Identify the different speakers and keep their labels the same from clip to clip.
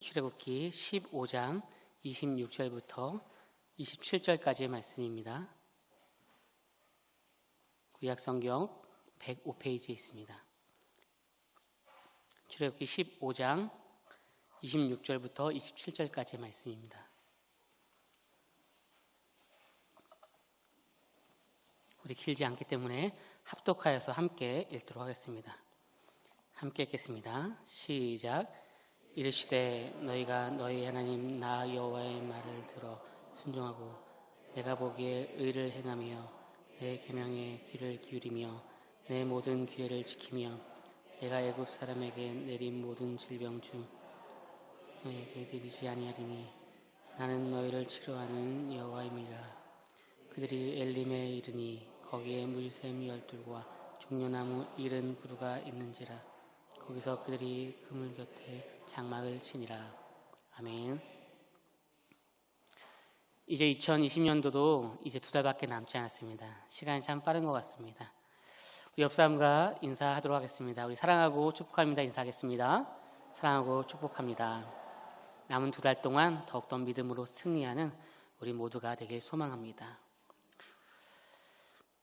Speaker 1: 출애굽기 15장 26절부터 27절까지의 말씀입니다. 구약성경 105페이지에 있습니다. 출애굽기 15장 26절부터 27절까지의 말씀입니다. 우리 길지 않기 때문에 합독하여서 함께 읽도록 하겠습니다. 함께 읽겠습니다. 시작. 이르시되 너희가 너희 하나님 나 여호와의 말을 들어 순종하고 내가 보기에 의를 행하며 내 계명에 귀를 기울이며 내 모든 규례를 지키며 내가 애굽 사람에게 내린 모든 질병 중 너희에게 내리지 아니하리니 나는 너희를 치료하는 여호와임이라. 그들이 엘림에 이르니 거기에 물샘 12과 종려나무 70그루가 있는지라. 거기서 그들이 그물 곁에 장막을 치니라. 아멘. 이제 2020년도도 이제 2달밖에 남지 않았습니다. 시간이 참 빠른 것 같습니다. 우리 옆 사람과 인사하도록 하겠습니다. 우리 사랑하고 축복합니다. 인사하겠습니다. 사랑하고 축복합니다. 남은 2달 동안 더욱더 믿음으로 승리하는 우리 모두가 되길 소망합니다.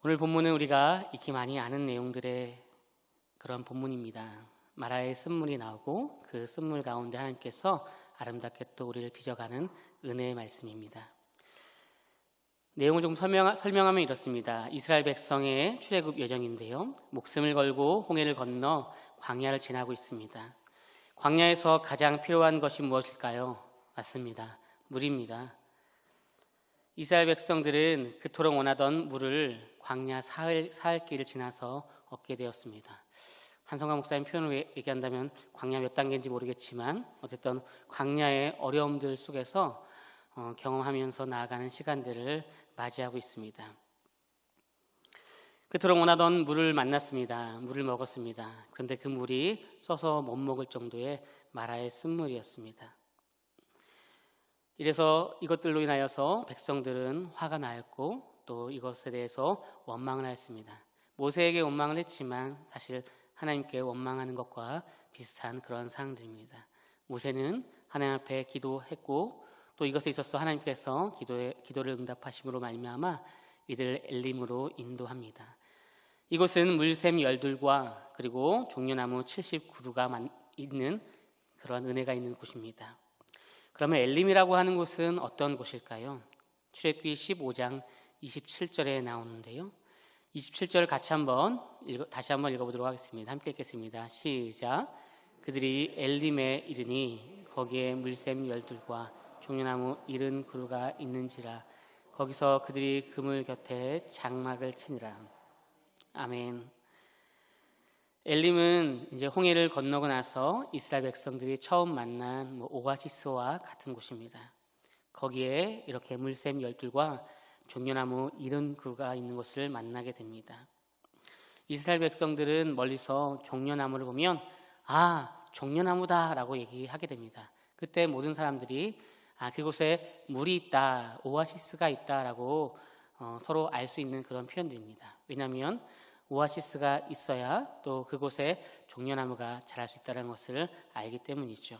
Speaker 1: 오늘 본문은 우리가 익히 많이 아는 내용들의 그런 본문입니다. 마라의 쓴물이 나오고 그 쓴물 가운데 하나님께서 아름답게 또 우리를 빚어가는 은혜의 말씀입니다. 내용을 좀 설명하면 이렇습니다. 이스라엘 백성의 출애굽 여정인데요, 목숨을 걸고 홍해를 건너 광야를 지나고 있습니다. 광야에서 가장 필요한 것이 무엇일까요? 맞습니다. 물입니다. 이스라엘 백성들은 그토록 원하던 물을 광야 사흘길을 지나서 얻게 되었습니다. 한성가 목사님 표현을 얘기한다면 광야 몇 단계인지 모르겠지만 어쨌든 광야의 어려움들 속에서 경험하면서 나아가는 시간들을 맞이하고 있습니다. 그토록 원하던 물을 만났습니다. 물을 먹었습니다. 그런데 그 물이 써서 못 먹을 정도의 마라의 쓴물이었습니다. 이래서 이것들로 인하여서 백성들은 화가 나였고 또 이것에 대해서 원망을 하였습니다. 모세에게 원망을 했지만 사실 하나님께 원망하는 것과 비슷한 그런 사항들입니다. 모세는 하나님 앞에 기도했고 또 이것에 있어서 하나님께서 기도를 응답하심으로 말미암아 이들을 엘림으로 인도합니다. 이곳은 물샘 12과 그리고 종려나무 70그루가 있는 그런 은혜가 있는 곳입니다. 그러면 엘림이라고 하는 곳은 어떤 곳일까요? 출애굽기 15장 27절에 나오는데요. 27절 다시 한번 읽어보도록 하겠습니다. 함께 읽겠습니다. 시작. 그들이 엘림에 이르니 거기에 물샘 12과 종려나무 70그루가 있는지라. 거기서 그들이 그물 곁에 장막을 치니라. 아멘. 엘림은 이제 홍해를 건너고 나서 이스라엘 백성들이 처음 만난 오아시스와 같은 곳입니다. 거기에 이렇게 물샘 12과 종려나무 70그루가 있는 곳을 만나게 됩니다. 이스라엘 백성들은 멀리서 종려나무를 보면 종려나무다 라고 얘기하게 됩니다. 그때 모든 사람들이 그곳에 물이 있다, 오아시스가 있다 라고 서로 알 수 있는 그런 표현들입니다. 왜냐하면 오아시스가 있어야 또 그곳에 종려나무가 자랄 수 있다는 것을 알기 때문이죠.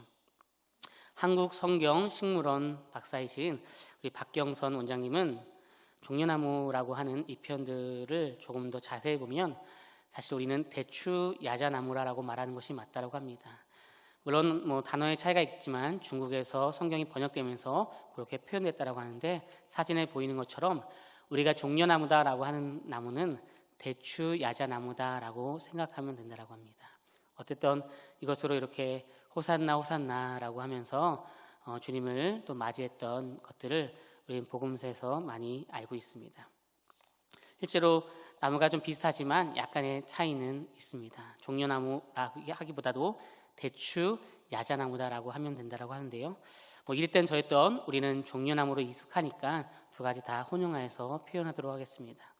Speaker 1: 한국 성경 식물원 박사이신 우리 박경선 원장님은 종려나무라고 하는 이 표현들을 조금 더 자세히 보면 사실 우리는 대추 야자나무라고 말하는 것이 맞다고 합니다. 물론 단어의 차이가 있지만 중국에서 성경이 번역되면서 그렇게 표현됐다고 하는데 사진에 보이는 것처럼 우리가 종려나무다라고 하는 나무는 대추 야자나무다라고 생각하면 된다고 합니다. 어쨌든 이것으로 이렇게 호산나 호산나라고 하면서 주님을 또 맞이했던 것들을 우리는 복음서에서 많이 알고 있습니다. 실제로 나무가 좀 비슷하지만 약간의 차이는 있습니다. 종려나무라고 하기보다도 대추 야자나무다라고 하면 된다고 하는데요. 이랬던 저랬던 우리는 종려나무로 익숙하니까 두 가지 다 혼용하여서 표현하도록 하겠습니다.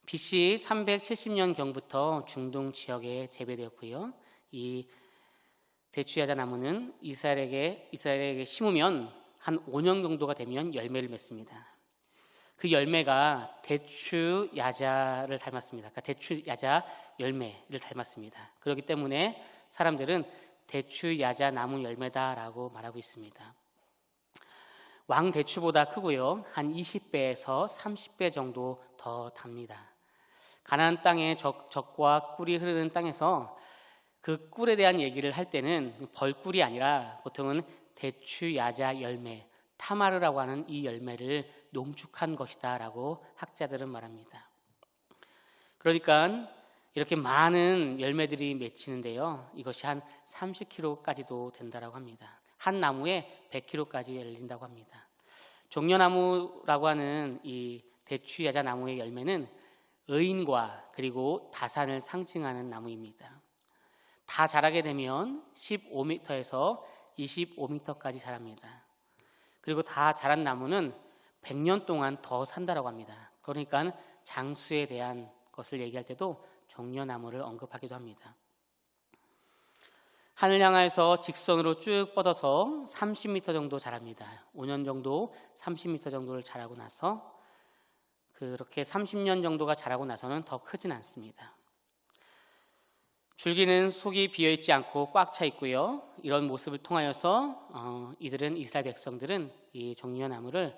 Speaker 1: BC 370년경부터 중동 지역에 재배되었고요. 이 대추 야자나무는 이스라엘에게 심으면 한 5년 정도가 되면 열매를 맺습니다. 그 열매가 대추 야자를 닮았습니다. 그러니까 대추 야자 열매를 닮았습니다. 그렇기 때문에 사람들은 대추 야자 나무 열매다라고 말하고 있습니다. 왕 대추보다 크고요. 한 20배에서 30배 정도 더 답니다. 가나안 땅의 적과 꿀이 흐르는 땅에서 그 꿀에 대한 얘기를 할 때는 벌꿀이 아니라 보통은 대추 야자 열매, 타마르라고 하는 이 열매를 농축한 것이다 라고 학자들은 말합니다. 그러니까 이렇게 많은 열매들이 맺히는데요, 이것이 한 30kg까지도 된다고 합니다. 한 나무에 100kg까지 열린다고 합니다. 종려나무라고 하는 이 대추 야자 나무의 열매는 의인과 그리고 다산을 상징하는 나무입니다. 다 자라게 되면 15m에서 25m까지 자랍니다. 그리고 다 자란 나무는 100년 동안 더 산다라고 합니다. 그러니까 장수에 대한 것을 얘기할 때도 종려나무를 언급하기도 합니다. 하늘 향하여서 직선으로 쭉 뻗어서 30m 정도 자랍니다. 5년 정도 30m 정도를 자라고 나서 그렇게 30년 정도가 자라고 나서는 더 크진 않습니다. 줄기는 속이 비어있지 않고 꽉 차 있고요. 이런 모습을 통하여서 이스라엘 백성들은 이 종려나무를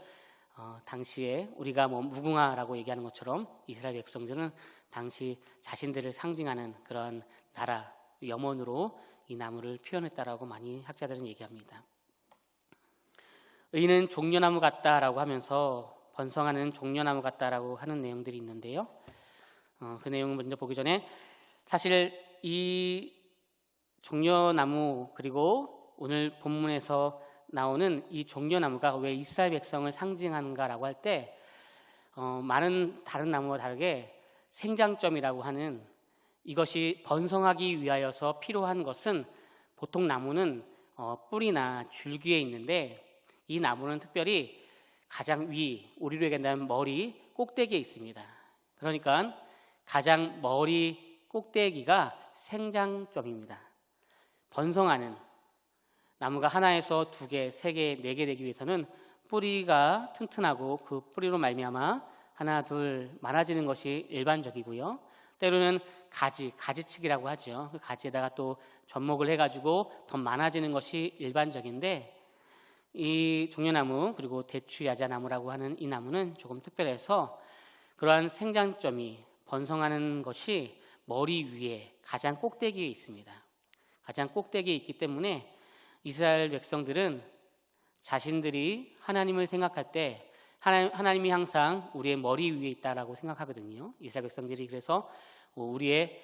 Speaker 1: 당시에 우리가 무궁화라고 얘기하는 것처럼 이스라엘 백성들은 당시 자신들을 상징하는 그런 나라, 염원으로 이 나무를 표현했다라고 많이 학자들은 얘기합니다. 의인은 종려나무 같다라고 하면서 번성하는 종려나무 같다라고 하는 내용들이 있는데요. 그 내용을 먼저 보기 전에 사실 이 종려나무 그리고 오늘 본문에서 나오는 이 종려나무가 왜 이스라엘 백성을 상징하는가라고 할 때 많은 다른 나무와 다르게 생장점이라고 하는 이것이 번성하기 위하여서 필요한 것은 보통 나무는 뿌리나 줄기에 있는데 이 나무는 특별히 가장 위, 우리로 얘기한다면 머리 꼭대기에 있습니다. 그러니까 가장 머리 꼭대기가 생장점입니다. 번성하는 나무가 하나에서 2개, 3개, 4개 되기 위해서는 뿌리가 튼튼하고 그 뿌리로 말미암아 하나, 둘 많아지는 것이 일반적이고요. 때로는 가지치기라고 하죠. 그 가지에다가 또 접목을 해가지고 더 많아지는 것이 일반적인데 이 종려나무 그리고 대추 야자나무라고 하는 이 나무는 조금 특별해서 그러한 생장점이 번성하는 것이 머리 위에 가장 꼭대기에 있습니다. 가장 꼭대기에 있기 때문에 이스라엘 백성들은 자신들이 하나님을 생각할 때 하나님이 항상 우리의 머리 위에 있다라고 생각하거든요. 이스라엘 백성들이 그래서 우리의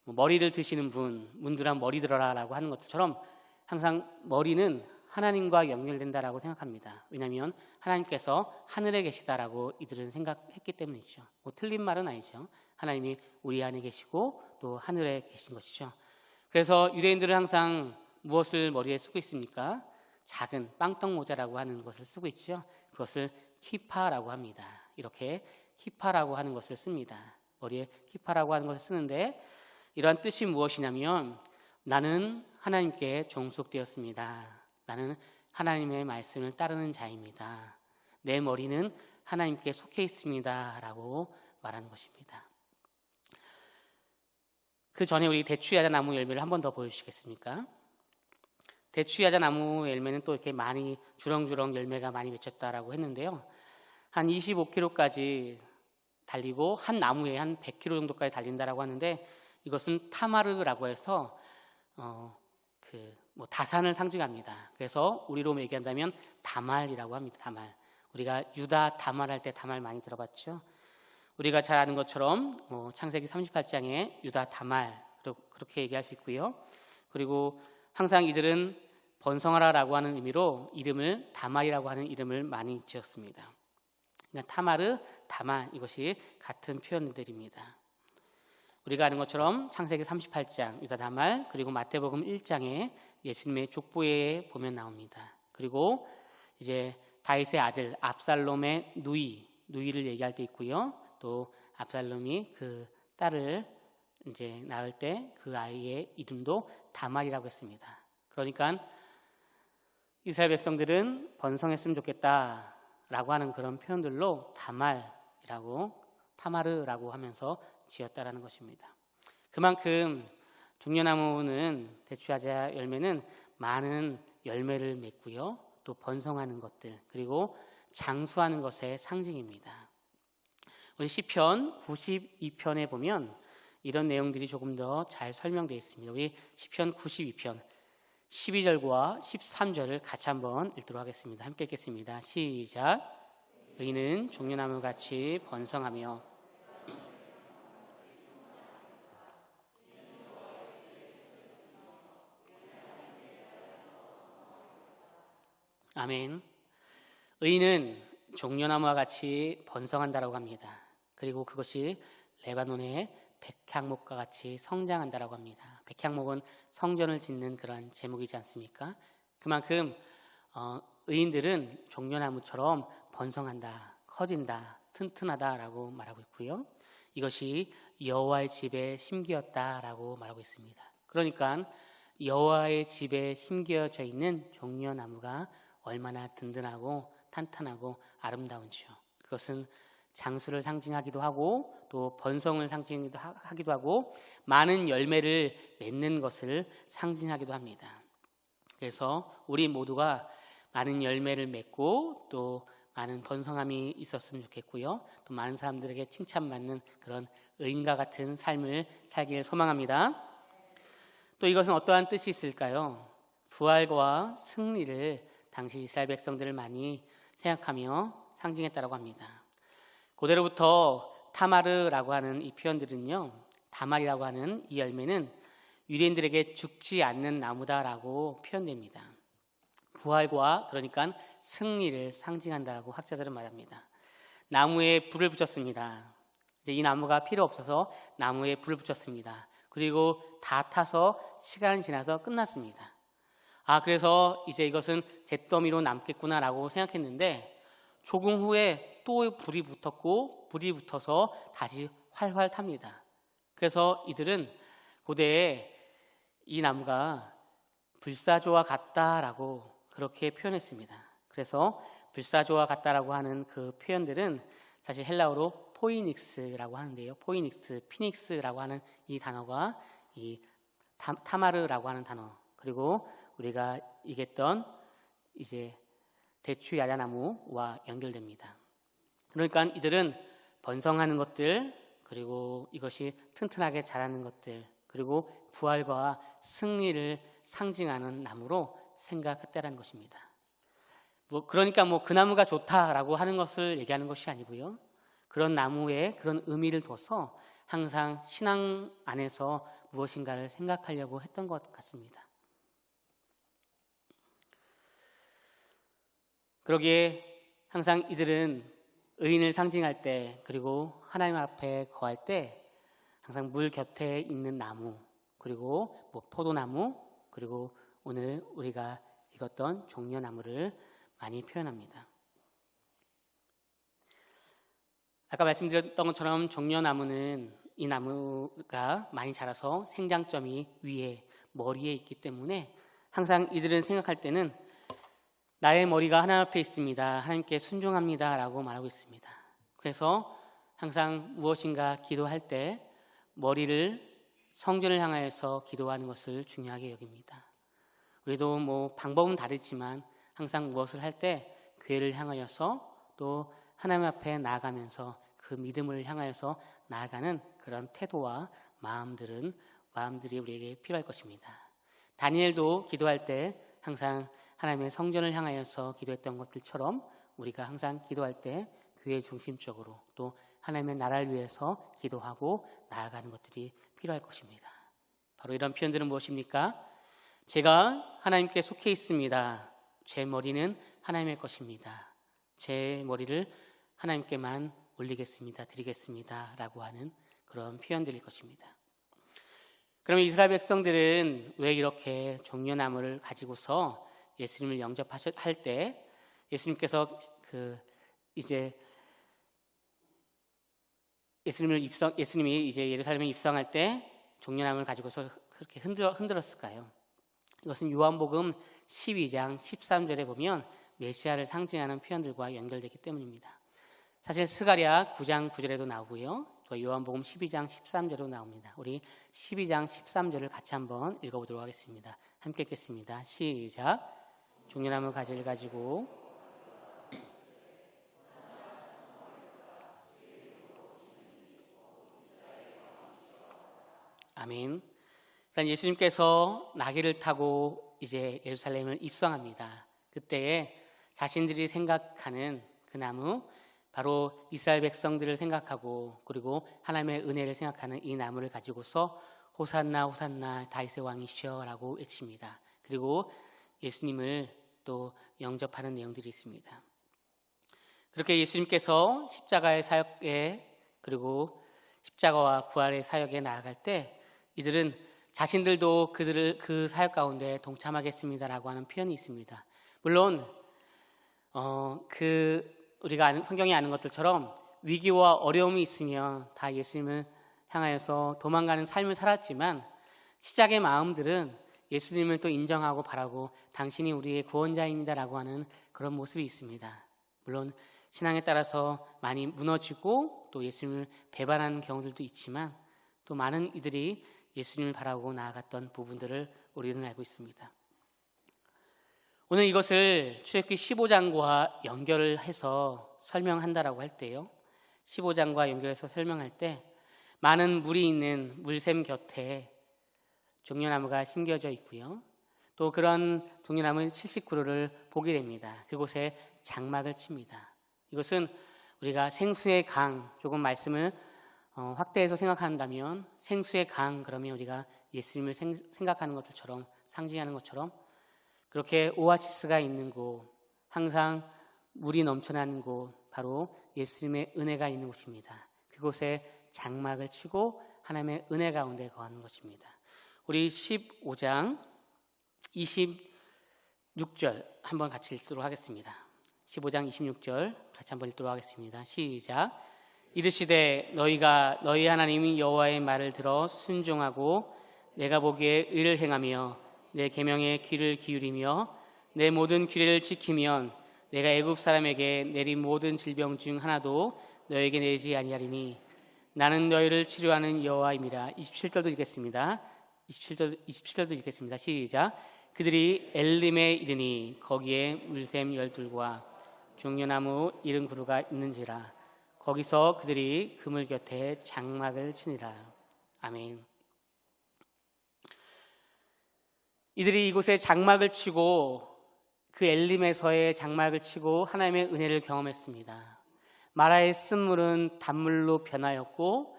Speaker 1: 머리를 드시는 분, 문드란 머리 들어라라고 하는 것처럼 항상 머리는 하나님과 연결된다라고 생각합니다. 왜냐하면 하나님께서 하늘에 계시다라고 이들은 생각했기 때문이죠. 틀린 말은 아니죠. 하나님이 우리 안에 계시고 또 하늘에 계신 것이죠. 그래서 유대인들은 항상 무엇을 머리에 쓰고 있습니까? 작은 빵떡 모자라고 하는 것을 쓰고 있죠. 그것을 키파라고 합니다. 이렇게 키파라고 하는 것을 씁니다. 머리에 키파라고 하는 것을 쓰는데 이러한 뜻이 무엇이냐면 나는 하나님께 종속되었습니다. 나는 하나님의 말씀을 따르는 자입니다. 내 머리는 하나님께 속해 있습니다. 라고 말하는 것입니다. 그 전에 우리 대추야자 나무 열매를 한 번 더 보여주시겠습니까? 대추야자 나무 열매는 또 이렇게 많이 주렁주렁 열매가 많이 맺혔다라고 했는데요. 한 25kg까지 달리고 한 나무에 한 100kg 정도까지 달린다라고 하는데 이것은 타마르라고 해서 다산을 상징합니다. 그래서 우리로 얘기한다면 다말이라고 합니다. 다말. 우리가 유다 다말 할 때 다말 많이 들어봤죠. 우리가 잘 아는 것처럼 창세기 38장에 유다 다말 그렇게 얘기할 수 있고요. 그리고 항상 이들은 번성하라라고 하는 의미로 이름을 다말이라고 하는 이름을 많이 지었습니다. 그러니까 타마르, 다말 이것이 같은 표현들입니다. 우리가 아는 것처럼 창세기 38장 유다 다말 그리고 마태복음 1장에 예수님의 족보에 보면 나옵니다. 그리고 이제 다윗의 아들 압살롬의 누이를 얘기할 때 있고요. 또 압살롬이 그 딸을 이제 낳을 때 그 아이의 이름도 다말이라고 했습니다. 그러니까 이스라엘 백성들은 번성했으면 좋겠다라고 하는 그런 표현들로 다말이라고 타마르라고 하면서 지었다라는 것입니다. 그만큼 종려나무는 대추야자 열매는 많은 열매를 맺고요. 또 번성하는 것들, 그리고 장수하는 것의 상징입니다. 우리 시편 92편에 보면 이런 내용들이 조금 더 잘 설명되어 있습니다. 우리 시편 92편 12절과 13절을 같이 한번 읽도록 하겠습니다. 함께 읽겠습니다. 시작. 의인은 종려나무같이 번성하며 아멘. 의인은 종려나무와 같이 번성한다라고 합니다. 그리고 그것이 레바논의 백향목과 같이 성장한다라고 합니다. 백향목은 성전을 짓는 그런 제목이지 않습니까? 그만큼 의인들은 종려나무처럼 번성한다, 커진다, 튼튼하다라고 말하고 있고요. 이것이 여호와의 집에 심기었다라고 말하고 있습니다. 그러니까 여호와의 집에 심겨져 있는 종려나무가 얼마나 든든하고 탄탄하고 아름다운지요. 그것은 장수를 상징하기도 하고 또 번성을 상징하기도 하고 많은 열매를 맺는 것을 상징하기도 합니다. 그래서 우리 모두가 많은 열매를 맺고 또 많은 번성함이 있었으면 좋겠고요. 또 많은 사람들에게 칭찬받는 그런 의인과 같은 삶을 살기를 소망합니다. 또 이것은 어떠한 뜻이 있을까요? 부활과 승리를 당시 이스라엘 백성들을 많이 생각하며 상징했다고 합니다. 고대로부터 타마르라고 하는 이 표현들은요, 다말이라고 하는 이 열매는 유대인들에게 죽지 않는 나무다라고 표현됩니다. 부활과 그러니까 승리를 상징한다라고 학자들은 말합니다. 나무에 불을 붙였습니다. 이제 이 나무가 필요 없어서 나무에 불을 붙였습니다. 그리고 다 타서 시간이 지나서 끝났습니다. 그래서 이제 이것은 잿더미로 남겠구나라고 생각했는데 조금 후에 또 불이 붙었고 불이 붙어서 다시 활활 탑니다. 그래서 이들은 고대에 이 나무가 불사조와 같다라고 그렇게 표현했습니다. 그래서 불사조와 같다라고 하는 그 표현들은 사실 헬라어로 포이닉스라고 하는데요. 포이닉스, 피닉스라고 하는 이 단어가 이 타마르라고 하는 단어, 그리고 우리가 얘기했던 이제 대추 야자나무와 연결됩니다. 그러니까 이들은 번성하는 것들, 그리고 이것이 튼튼하게 자라는 것들, 그리고 부활과 승리를 상징하는 나무로 생각했다는 것입니다. 그러니까 그 나무가 좋다라고 하는 것을 얘기하는 것이 아니고요. 그런 나무에 그런 의미를 둬서 항상 신앙 안에서 무엇인가를 생각하려고 했던 것 같습니다. 그러기에 항상 이들은 의인을 상징할 때, 그리고 하나님 앞에 거할 때 항상 물 곁에 있는 나무, 그리고 포도나무, 그리고 오늘 우리가 읽었던 종려나무를 많이 표현합니다. 아까 말씀드렸던 것처럼 종려나무는 이 나무가 많이 자라서 생장점이 위에 머리에 있기 때문에 항상 이들은 생각할 때는 나의 머리가 하나님 앞에 있습니다, 하나님께 순종합니다 라고 말하고 있습니다. 그래서 항상 무엇인가 기도할 때 머리를 성전을 향하여서 기도하는 것을 중요하게 여깁니다. 우리도 방법은 다르지만 항상 무엇을 할 때 교회를 향하여서 또 하나님 앞에 나아가면서 그 믿음을 향하여서 나아가는 그런 태도와 마음들이 우리에게 필요할 것입니다. 다니엘도 기도할 때 항상 하나님의 성전을 향하여서 기도했던 것들처럼 우리가 항상 기도할 때 교회 중심적으로 또 하나님의 나라를 위해서 기도하고 나아가는 것들이 필요할 것입니다. 바로 이런 표현들은 무엇입니까? 제가 하나님께 속해 있습니다. 제 머리는 하나님의 것입니다. 제 머리를 하나님께만 올리겠습니다, 드리겠습니다 라고 하는 그런 표현들일 것입니다. 그러면 이스라엘 백성들은 왜 이렇게 종려나무를 가지고서 예수님을 영접할 때 예수님께서 예수님이 이제 예루살렘에 입성할 때 종려나무를 가지고서 그렇게 흔들었을까요? 이것은 요한복음 12장 13절에 보면 메시아를 상징하는 표현들과 연결되기 때문입니다. 사실 스가랴 9장 9절에도 나오고요, 또 그래서 요한복음 12장 13절로 나옵니다. 우리 12장 13절을 같이 한번 읽어보도록 하겠습니다. 함께 읽겠습니다. 시작. 종려나무 가지를 가지고 아멘. 그러니까 예수님께서 나귀를 타고 이제 예루살렘을 입성합니다. 그때에 자신들이 생각하는 그 나무, 바로 이스라엘 백성들을 생각하고 그리고 하나님의 은혜를 생각하는 이 나무를 가지고서 호산나 호산나 다윗의 왕이시여 라고 외칩니다. 그리고 예수님을 또 영접하는 내용들이 있습니다. 그렇게 예수님께서 십자가의 사역에 그리고 십자가와 부활의 사역에 나아갈 때 이들은 자신들도 그 사역 가운데 동참하겠습니다라고 하는 표현이 있습니다. 물론 우리가 성경에 아는 것들처럼 위기와 어려움이 있으면 다 예수님을 향하여서 도망가는 삶을 살았지만 시작의 마음들은 예수님을 또 인정하고 바라고 당신이 우리의 구원자입니다라고 하는 그런 모습이 있습니다. 물론 신앙에 따라서 많이 무너지고 또 예수님을 배반하는 경우들도 있지만 또 많은 이들이 예수님을 바라고 나아갔던 부분들을 우리는 알고 있습니다. 오늘 이것을 출애굽기 15장과 연결을 해서 설명한다라고 할 때요, 15장과 연결해서 설명할 때 많은 물이 있는 물샘 곁에 종려나무가 심겨져 있고요, 또 그런 종려나무 70그루를 보게 됩니다. 그곳에 장막을 칩니다. 이것은 우리가 생수의 강, 조금 말씀을 확대해서 생각한다면 생수의 강, 그러면 우리가 예수님을 생각하는 것들처럼, 상징하는 것처럼 그렇게 오아시스가 있는 곳, 항상 물이 넘쳐나는 곳, 바로 예수님의 은혜가 있는 곳입니다. 그곳에 장막을 치고 하나님의 은혜 가운데 거하는 것입니다. 우리 15장 26절 한번 같이 읽도록 하겠습니다. 15장 26절 같이 한번 읽도록 하겠습니다. 시작. 이르시되 너희가 너희 하나님 여호와의 말을 들어 순종하고 내가 보기에 의를 행하며 내 계명에 귀를 기울이며 내 모든 규례를 지키면 내가 애굽 사람에게 내린 모든 질병 중 하나도 너에게 내지 아니하리니 나는 너희를 치료하는 여호와임이라. 27절도 읽겠습니다. 27절도 읽겠습니다. 시작. 그들이 엘림에 이르니 거기에 물샘 12과 종려나무 70그루가 있는지라. 거기서 그들이 그물 곁에 장막을 치니라. 아멘. 이들이 이곳에 장막을 치고 그 엘림에서의 장막을 치고 하나님의 은혜를 경험했습니다. 마라의 쓴물은 단물로 변하였고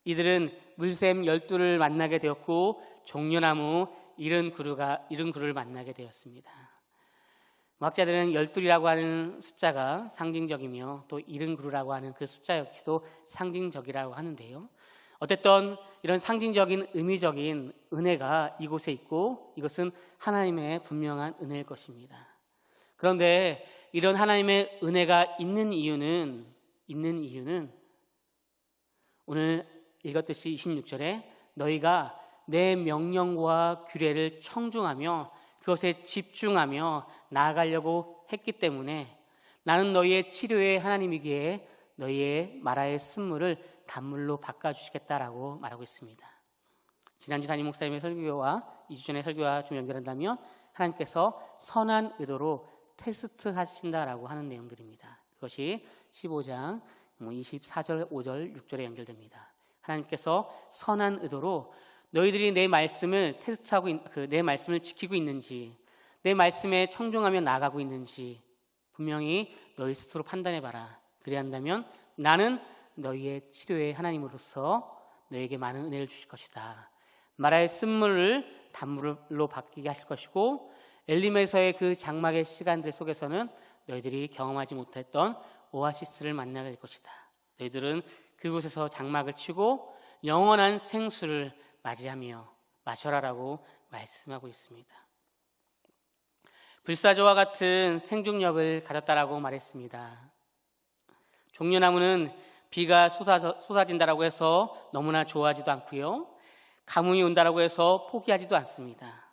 Speaker 1: 이들은 물샘 12를 만나게 되었고 종려나무 70그루를 만나게 되었습니다. 학자들은 12이라고 하는 숫자가 상징적이며 또 70그루라고 하는 그 숫자 역시도 상징적이라고 하는데요, 어쨌든 이런 상징적인 의미적인 은혜가 이곳에 있고 이것은 하나님의 분명한 은혜일 것입니다. 그런데 이런 하나님의 은혜가 있는 이유는 오늘 읽었듯이 26절에 너희가 내 명령과 규례를 청중하며 그것에 집중하며 나아가려고 했기 때문에 나는 너희의 치료의 하나님이기에 너희의 마라의 쓴물을 단물로 바꿔주시겠다라고 말하고 있습니다. 지난주 담임 목사님의 설교와 2주 전의 설교와 좀 연결한다면 하나님께서 선한 의도로 테스트 하신다라고 하는 내용들입니다. 그것이 15장 24절, 5절, 6절에 연결됩니다. 하나님께서 선한 의도로 너희들이 내 말씀을 테스트하고 내 말씀을 지키고 있는지, 내 말씀에 청중하며 나아가고 있는지 분명히 너희 스스로 판단해봐라. 그리한다면 나는 너희의 치료의 하나님으로서 너희에게 많은 은혜를 주실 것이다. 마라의 쓴물을 단물로 바뀌게 하실 것이고 엘림에서의 그 장막의 시간들 속에서는 너희들이 경험하지 못했던 오아시스를 만나게 될 것이다. 너희들은 그곳에서 장막을 치고 영원한 생수를 맞이하며 마셔라라고 말씀하고 있습니다. 불사조와 같은 생존력을 가졌다라고 말했습니다. 종려나무는 비가 쏟아진다라고 해서 너무나 좋아하지도 않고요, 가뭄이 온다라고 해서 포기하지도 않습니다.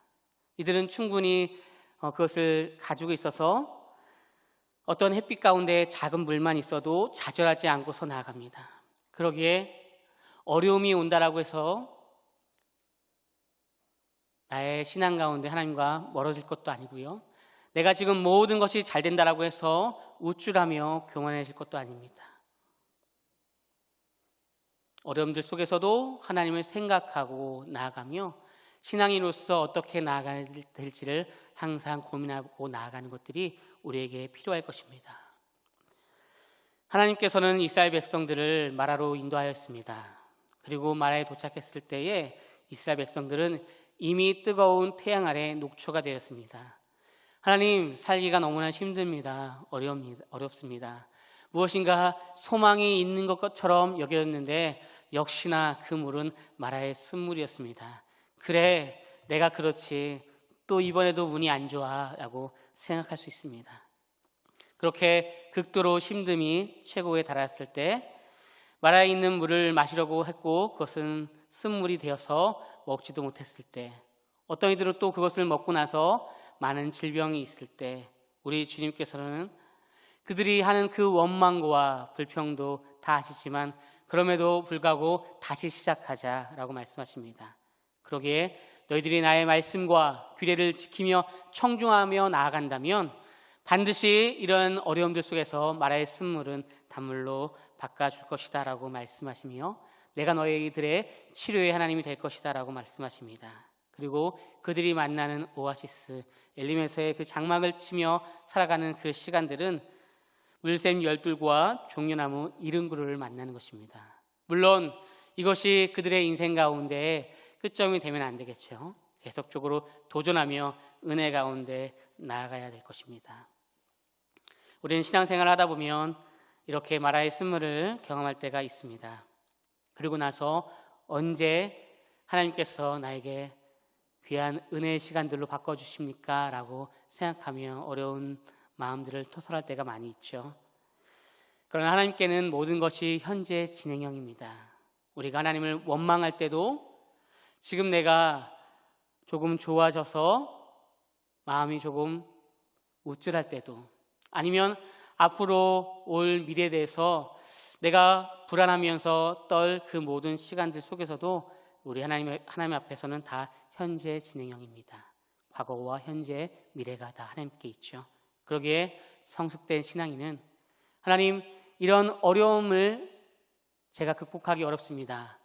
Speaker 1: 이들은 충분히 그것을 가지고 있어서 어떤 햇빛 가운데 작은 물만 있어도 좌절하지 않고서 나아갑니다. 그러기에 어려움이 온다라고 해서 나의 신앙 가운데 하나님과 멀어질 것도 아니고요. 내가 지금 모든 것이 잘 된다라고 해서 우쭐하며 교만해질 것도 아닙니다. 어려움들 속에서도 하나님을 생각하고 나아가며 신앙인으로서 어떻게 나아가야 될지를 항상 고민하고 나아가는 것들이 우리에게 필요할 것입니다. 하나님께서는 이스라엘 백성들을 마라로 인도하였습니다. 그리고 마라에 도착했을 때에 이스라엘 백성들은 이미 뜨거운 태양 아래 녹초가 되었습니다. 하나님, 살기가 너무나 힘듭니다. 어렵습니다. 무엇인가 소망이 있는 것처럼 여겼는데 역시나 그 물은 마라의 쓴물이었습니다. 그래, 내가 그렇지. 또 이번에도 운이 안 좋아 라고 생각할 수 있습니다. 그렇게 극도로 힘듦이 최고에 달했을 때 마라에 있는 물을 마시려고 했고 그것은 쓴물이 되어서 먹지도 못했을 때, 어떤 이들은 또 그것을 먹고 나서 많은 질병이 있을 때 우리 주님께서는 그들이 하는 그 원망과 불평도 다 아시지만 그럼에도 불구하고 다시 시작하자라고 말씀하십니다. 그러기에 너희들이 나의 말씀과 규례를 지키며 청중하며 나아간다면 반드시 이런 어려움들 속에서 마라의 쓴물은 단물로 바꿔줄 것이다 라고 말씀하시며 내가 너희들의 치료의 하나님이 될 것이다 라고 말씀하십니다. 그리고 그들이 만나는 오아시스 엘림에서의 그 장막을 치며 살아가는 그 시간들은 물샘 열둘과 종려나무 70그루를 만나는 것입니다. 물론 이것이 그들의 인생 가운데 끝점이 되면 안 되겠죠. 계속적으로 도전하며 은혜 가운데 나아가야 될 것입니다. 우리는 신앙생활을 하다 보면 이렇게 마라의 쓴물을 경험할 때가 있습니다. 그리고 나서 언제 하나님께서 나에게 귀한 은혜의 시간들로 바꿔주십니까? 라고 생각하며 어려운 마음들을 토설할 때가 많이 있죠. 그러나 하나님께는 모든 것이 현재 진행형입니다. 우리가 하나님을 원망할 때도 지금 내가 조금 좋아져서 마음이 조금 우쭐할 때도, 아니면 앞으로 올 미래에 대해서 내가 불안하면서 떨 그 모든 시간들 속에서도 우리 하나님 앞에서는 다 현재 진행형입니다. 과거와 현재, 미래가 다 하나님께 있죠. 그러기에 성숙된 신앙인은 하나님, 이런 어려움을 제가 극복하기 어렵습니다.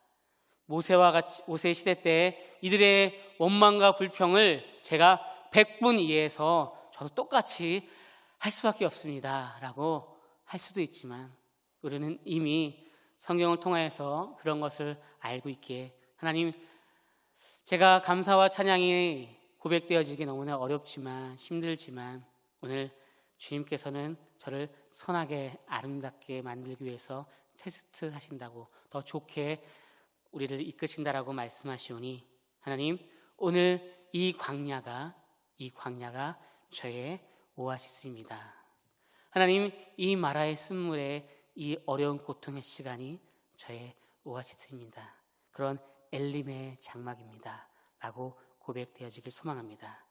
Speaker 1: 모세 시대 때 이들의 원망과 불평을 제가 100분 이해해서 저도 똑같이 할 수밖에 없습니다 라고 할 수도 있지만 우리는 이미 성경을 통하여서 그런 것을 알고 있기에 하나님, 제가 감사와 찬양이 고백되어지기 너무나 어렵지만 힘들지만 오늘 주님께서는 저를 선하게 아름답게 만들기 위해서 테스트 하신다고, 더 좋게 우리를 이끄신다라고 말씀하시오니 하나님, 오늘 이 광야가 저의 오아시스입니다. 하나님, 이 마라의 쓴물에 이 어려운 고통의 시간이 저의 오아시스입니다. 그런 엘림의 장막입니다 라고 고백되어지길 소망합니다.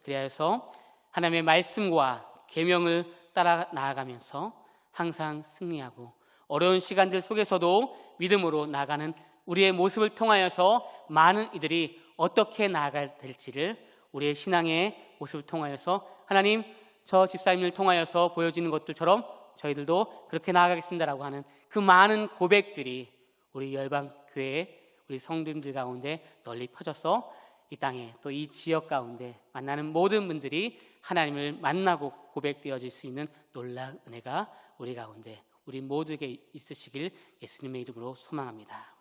Speaker 1: 그리하여서 하나님의 말씀과 계명을 따라 나아가면서 항상 승리하고 어려운 시간들 속에서도 믿음으로 나아가는 우리의 모습을 통하여서 많은 이들이 어떻게 나아가야 될지를 우리의 신앙의 모습을 통하여서 하나님, 저 집사님을 통하여서 보여지는 것들처럼 저희들도 그렇게 나아가겠습니다라고 하는 그 많은 고백들이 우리 열방교회 우리 성도님들 가운데 널리 퍼져서 이 땅에 또 이 지역 가운데 만나는 모든 분들이 하나님을 만나고 고백되어질 수 있는 놀라운 은혜가 우리 가운데 우리 모두에게 있으시길 예수님의 이름으로 소망합니다.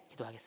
Speaker 1: 기도하겠습니다.